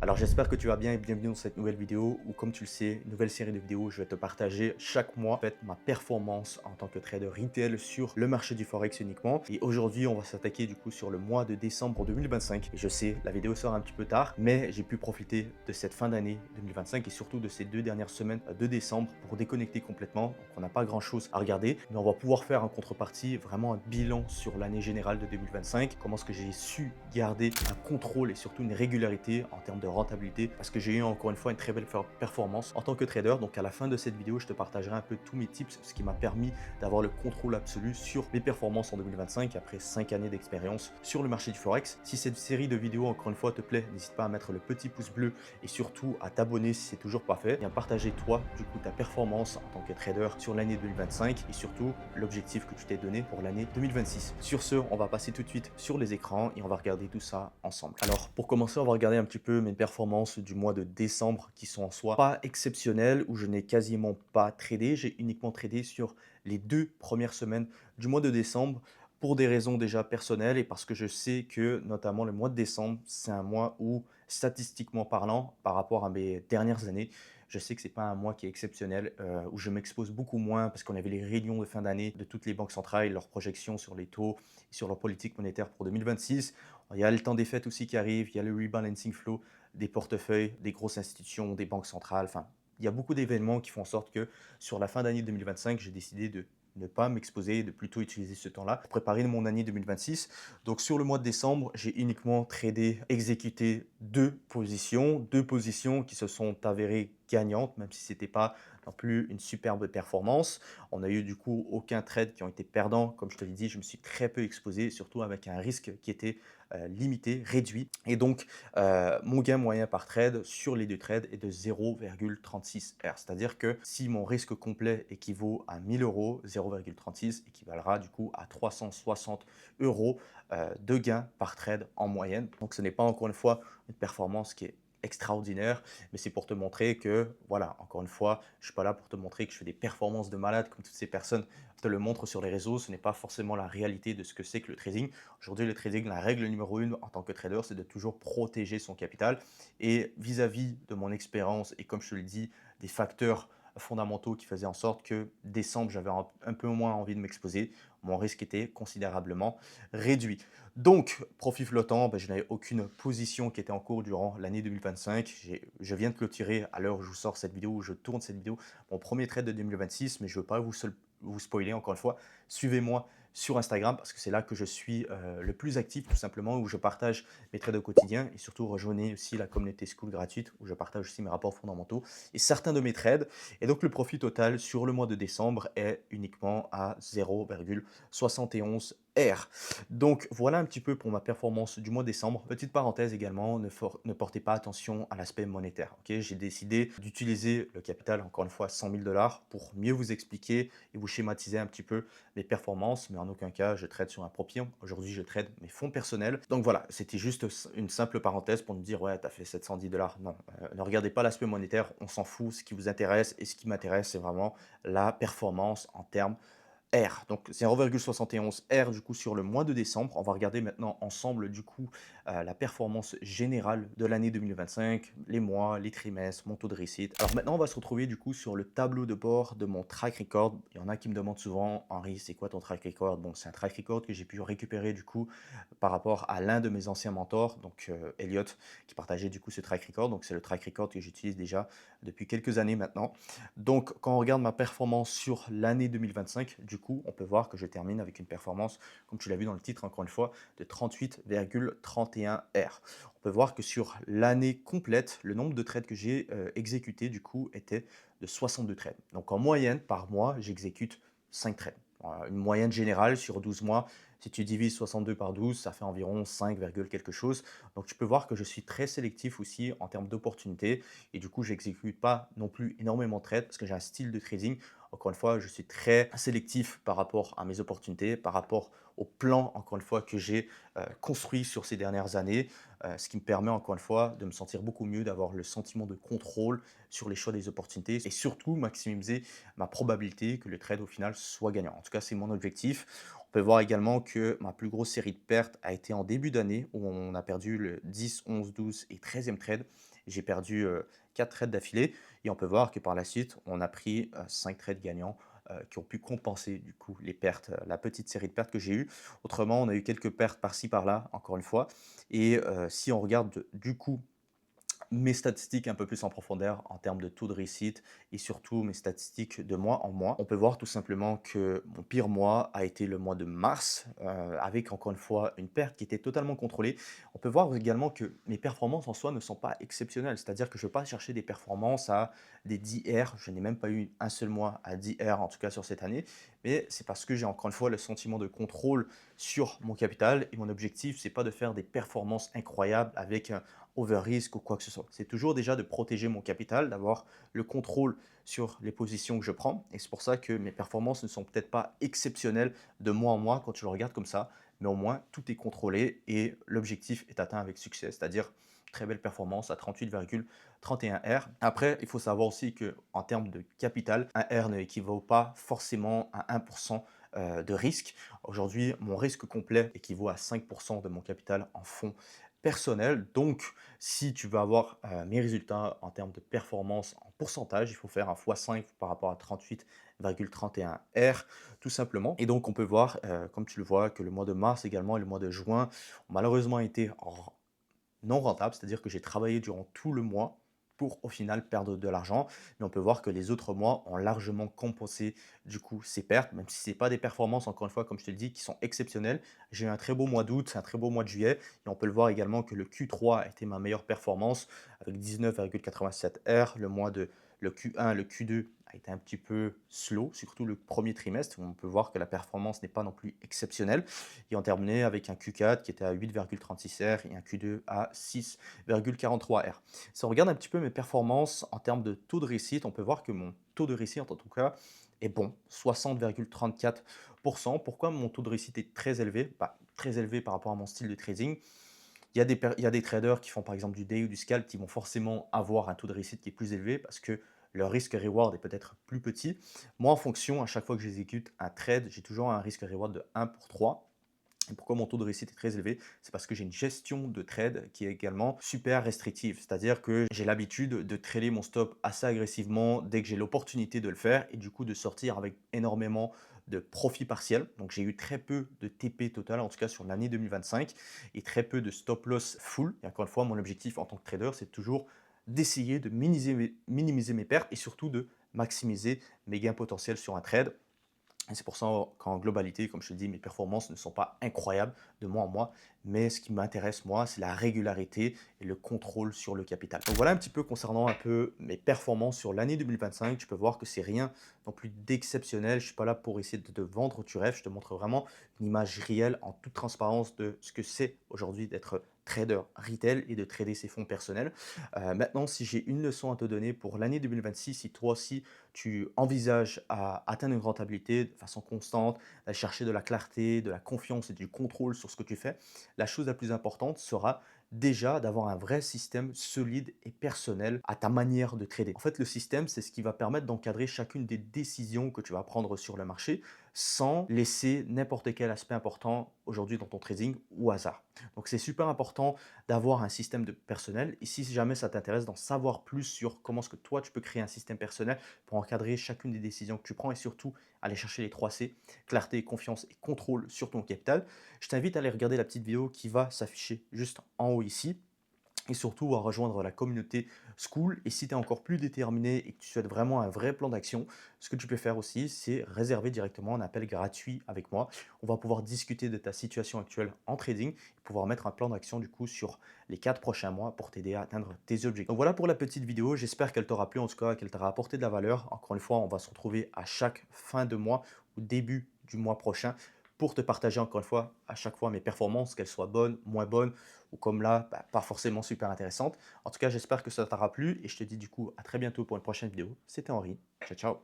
Alors j'espère que tu vas bien et bienvenue dans cette nouvelle vidéo où, comme tu le sais, une nouvelle série de vidéos où je vais te partager chaque mois en fait, ma performance en tant que trader retail sur le marché du Forex uniquement. Et aujourd'hui, on va s'attaquer du coup sur le mois de décembre 2025. Et je sais, la vidéo sort un petit peu tard, mais j'ai pu profiter de cette fin d'année 2025 et surtout de ces 2 dernières semaines de décembre pour déconnecter complètement. Donc on n'a pas grand chose à regarder, mais on va pouvoir faire en contrepartie vraiment un bilan sur l'année générale de 2025, comment est-ce que j'ai su garder un contrôle et surtout une régularité en termes de rentabilité parce que j'ai eu encore une fois une très belle performance en tant que trader. Donc à la fin de cette vidéo, je te partagerai un peu tous mes tips, ce qui m'a permis d'avoir le contrôle absolu sur mes performances en 2025 après 5 années d'expérience sur le marché du Forex. Si cette série de vidéos encore une fois te plaît, n'hésite pas à mettre le petit pouce bleu et surtout à t'abonner si c'est toujours pas fait et à partager toi du coup ta performance en tant que trader sur l'année 2025 et surtout l'objectif que tu t'es donné pour l'année 2026. Sur ce, on va passer tout de suite sur les écrans et on va regarder tout ça ensemble. Alors pour commencer, on va regarder un petit peu mes performances du mois de décembre qui sont en soi pas exceptionnelles, où je n'ai quasiment pas tradé. J'ai uniquement tradé sur les 2 premières semaines du mois de décembre pour des raisons déjà personnelles et parce que je sais que notamment le mois de décembre, c'est un mois où statistiquement parlant, par rapport à mes dernières années, je sais que c'est pas un mois qui est exceptionnel, où je m'expose beaucoup moins parce qu'on avait les réunions de fin d'année de toutes les banques centrales et leurs projections sur les taux et sur leur politique monétaire pour 2026. Il y a le temps des fêtes aussi qui arrive, il y a le rebalancing flow des portefeuilles, des grosses institutions, des banques centrales. Enfin, il y a beaucoup d'événements qui font en sorte que sur la fin d'année 2025, j'ai décidé de ne pas m'exposer, de plutôt utiliser ce temps-là pour préparer mon année 2026. Donc sur le mois de décembre, j'ai uniquement tradé, exécuté deux positions qui se sont avérées gagnantes, même si ce n'était pas non plus une superbe performance. On n'a eu du coup aucun trade qui ont été perdants. Comme je te l'ai dit, je me suis très peu exposé, surtout avec un risque qui était limité, réduit. Et donc, mon gain moyen par trade sur les deux trades est de 0,36 R. C'est-à-dire que si mon risque complet équivaut à 1000 euros, 0,36 équivalera du coup à 360 euros de gain par trade en moyenne. Donc, ce n'est pas encore une fois une performance qui est extraordinaire, mais c'est pour te montrer que, voilà, encore une fois, je ne suis pas là pour te montrer que je fais des performances de malade comme toutes ces personnes te le montrent sur les réseaux. Ce n'est pas forcément la réalité de ce que c'est que le trading. Aujourd'hui, le trading, la règle numéro 1 en tant que trader, c'est de toujours protéger son capital. Et vis-à-vis de mon expérience et comme je te le dis, des facteurs fondamentaux qui faisaient en sorte que décembre, j'avais un peu moins envie de m'exposer, mon risque était considérablement réduit. Donc, profit flottant, ben, je n'avais aucune position qui était en cours durant l'année 2025. Je viens de clôturer à l'heure où je vous sors cette vidéo, où je tourne cette vidéo, mon premier trade de 2026, mais je ne veux pas vous spoiler encore une fois. Suivez-moi sur Instagram parce que c'est là que je suis le plus actif tout simplement, où je partage mes trades au quotidien et surtout rejoignez aussi la communauté School gratuite où je partage aussi mes rapports fondamentaux et certains de mes trades. Et donc le profit total sur le mois de décembre est uniquement à 0,71 R. Donc voilà un petit peu pour ma performance du mois de décembre. Petite parenthèse également, ne portez pas attention à l'aspect monétaire. Okay, j'ai décidé d'utiliser le capital, encore une fois 100 000 dollars, pour mieux vous expliquer et vous schématiser un petit peu mes performances, mais en aucun cas je trade sur un propion. Aujourd'hui je trade mes fonds personnels. Donc voilà, c'était juste une simple parenthèse pour nous dire ouais, tu as fait 710 dollars. Non, ne regardez pas l'aspect monétaire, on s'en fout. Ce qui vous intéresse et ce qui m'intéresse, c'est vraiment la performance en termes R. Donc 0,71 R du coup sur le mois de décembre. On va regarder maintenant ensemble du coup la performance générale de l'année 2025, les mois, les trimestres, mon taux de réussite. Alors maintenant on va se retrouver du coup sur le tableau de bord de mon track record. Il y en a qui me demandent souvent, Henri, c'est quoi ton track record? Bon, c'est un track record que j'ai pu récupérer du coup par rapport à l'un de mes anciens mentors, donc Elliot, qui partageait du coup ce track record. Donc c'est le track record que j'utilise déjà depuis quelques années maintenant. Donc quand on regarde ma performance sur l'année 2025, du coup, on peut voir que je termine avec une performance, comme tu l'as vu dans le titre, encore une fois, de 38,31 R. On peut voir que sur l'année complète, le nombre de trades que j'ai exécutés, du coup, était de 62 trades. Donc en moyenne, par mois, j'exécute 5 trades. Une moyenne générale sur 12 mois, si tu divises 62 par 12, ça fait environ 5, quelque chose. Donc tu peux voir que je suis très sélectif aussi en termes d'opportunités et du coup, je n'exécute pas non plus énormément de trades parce que j'ai un style de trading. Encore une fois, je suis très sélectif par rapport à mes opportunités, par rapport au plan, encore une fois, que j'ai construit sur ces dernières années, ce qui me permet, encore une fois, de me sentir beaucoup mieux, d'avoir le sentiment de contrôle sur les choix des opportunités et surtout maximiser ma probabilité que le trade au final soit gagnant. En tout cas, c'est mon objectif. On peut voir également que ma plus grosse série de pertes a été en début d'année où on a perdu le 10, 11, 12 et 13e trade. j'ai perdu 4 trades d'affilée et on peut voir que par la suite, on a pris 5 trades gagnants qui ont pu compenser du coup les pertes, la petite série de pertes que j'ai eues. Autrement, on a eu quelques pertes par-ci par-là, encore une fois. Et si on regarde du coup mes statistiques un peu plus en profondeur en termes de taux de réussite et surtout mes statistiques de mois en mois. On peut voir tout simplement que mon pire mois a été le mois de mars, avec encore une fois une perte qui était totalement contrôlée. On peut voir également que mes performances en soi ne sont pas exceptionnelles, c'est-à-dire que je ne vais pas chercher des performances à des 10 R, je n'ai même pas eu un seul mois à 10 R en tout cas sur cette année, mais c'est parce que j'ai encore une fois le sentiment de contrôle sur mon capital et mon objectif, c'est pas de faire des performances incroyables avec un over risk ou quoi que ce soit. C'est toujours déjà de protéger mon capital, d'avoir le contrôle sur les positions que je prends. Et c'est pour ça que mes performances ne sont peut-être pas exceptionnelles de mois en mois quand tu le regardes comme ça, mais au moins tout est contrôlé et l'objectif est atteint avec succès, c'est-à-dire très belle performance à 38,31 R. Après, il faut savoir aussi que en termes de capital, un R ne équivaut pas forcément à 1% de risque. Aujourd'hui, mon risque complet équivaut à 5% de mon capital en fonds personnels. Donc, si tu veux avoir mes résultats en termes de performance en pourcentage, il faut faire un x5 par rapport à 38,31 R, tout simplement. Et donc, on peut voir, comme tu le vois, que le mois de mars également et le mois de juin ont malheureusement été non rentable, c'est-à-dire que j'ai travaillé durant tout le mois pour au final perdre de l'argent. Mais on peut voir que les autres mois ont largement compensé du coup ces pertes, même si ce n'est pas des performances, encore une fois, comme je te le dis, qui sont exceptionnelles. J'ai eu un très beau mois d'août, un très beau mois de juillet. Et on peut le voir également que le Q3 a été ma meilleure performance avec 19,87 R. Le Q1, le Q2 a été un petit peu slow, surtout le premier trimestre, où on peut voir que la performance n'est pas non plus exceptionnelle. Et on terminait avec un Q4 qui était à 8,36 R et un Q2 à 6,43 R. Si on regarde un petit peu mes performances en termes de taux de réussite, on peut voir que mon taux de réussite en tout cas est bon, 60,34%. Pourquoi mon taux de réussite est très élevé? Très élevé par rapport à mon style de trading. Il y a des traders qui font par exemple du day ou du scalp qui vont forcément avoir un taux de réussite qui est plus élevé parce que leur risque reward est peut-être plus petit. Moi, en fonction, à chaque fois que j'exécute un trade, j'ai toujours un risque reward de 1 pour 3. Et pourquoi mon taux de réussite est très élevé? C'est parce que j'ai une gestion de trade qui est également super restrictive. C'est-à-dire que j'ai l'habitude de trader mon stop assez agressivement dès que j'ai l'opportunité de le faire et du coup de sortir avec énormément de profit partiel. Donc j'ai eu très peu de TP total, en tout cas sur l'année 2025, et très peu de stop loss full. Et encore une fois, mon objectif en tant que trader, c'est toujours d'essayer de minimiser mes pertes et surtout de maximiser mes gains potentiels sur un trade. Et c'est pour ça qu'en globalité, comme je te dis, mes performances ne sont pas incroyables de mois en mois, mais ce qui m'intéresse moi, c'est la régularité et le contrôle sur le capital. Donc voilà un petit peu concernant un peu mes performances sur l'année 2025. Tu peux voir que c'est rien non plus d'exceptionnel. Je suis pas là pour essayer de te vendre tu rêves. Je te montre vraiment une image réelle en toute transparence de ce que c'est aujourd'hui d'être trader retail et de trader ses fonds personnels. Maintenant, si j'ai une leçon à te donner pour l'année 2026, si toi aussi tu envisages à atteindre une rentabilité de façon constante, à chercher de la clarté, de la confiance et du contrôle sur ce que tu fais, la chose la plus importante sera déjà d'avoir un vrai système solide et personnel à ta manière de trader. En fait, le système, c'est ce qui va permettre d'encadrer chacune des décisions que tu vas prendre sur le marché sans laisser n'importe quel aspect important aujourd'hui dans ton trading au hasard. Donc, c'est super important d'avoir un système de personnel. Et si jamais ça t'intéresse d'en savoir plus sur comment est-ce que toi, tu peux créer un système personnel pour encadrer chacune des décisions que tu prends et surtout aller chercher les 3 C, clarté, confiance et contrôle sur ton capital, je t'invite à aller regarder la petite vidéo qui va s'afficher juste en haut ici et surtout à rejoindre la communauté School. Et si tu es encore plus déterminé et que tu souhaites vraiment un vrai plan d'action, ce que tu peux faire aussi, c'est réserver directement un appel gratuit avec moi. On va pouvoir discuter de ta situation actuelle en trading et pouvoir mettre un plan d'action du coup sur les 4 prochains mois pour t'aider à atteindre tes objectifs. Donc voilà pour la petite vidéo. J'espère qu'elle t'aura plu, en tout cas qu'elle t'aura apporté de la valeur. Encore une fois, on va se retrouver à chaque fin de mois ou début du mois prochain pour te partager encore une fois à chaque fois mes performances, qu'elles soient bonnes, moins bonnes ou comme là, pas forcément super intéressantes. En tout cas, j'espère que ça t'aura plu et je te dis du coup à très bientôt pour une prochaine vidéo. C'était Henri. Ciao, ciao.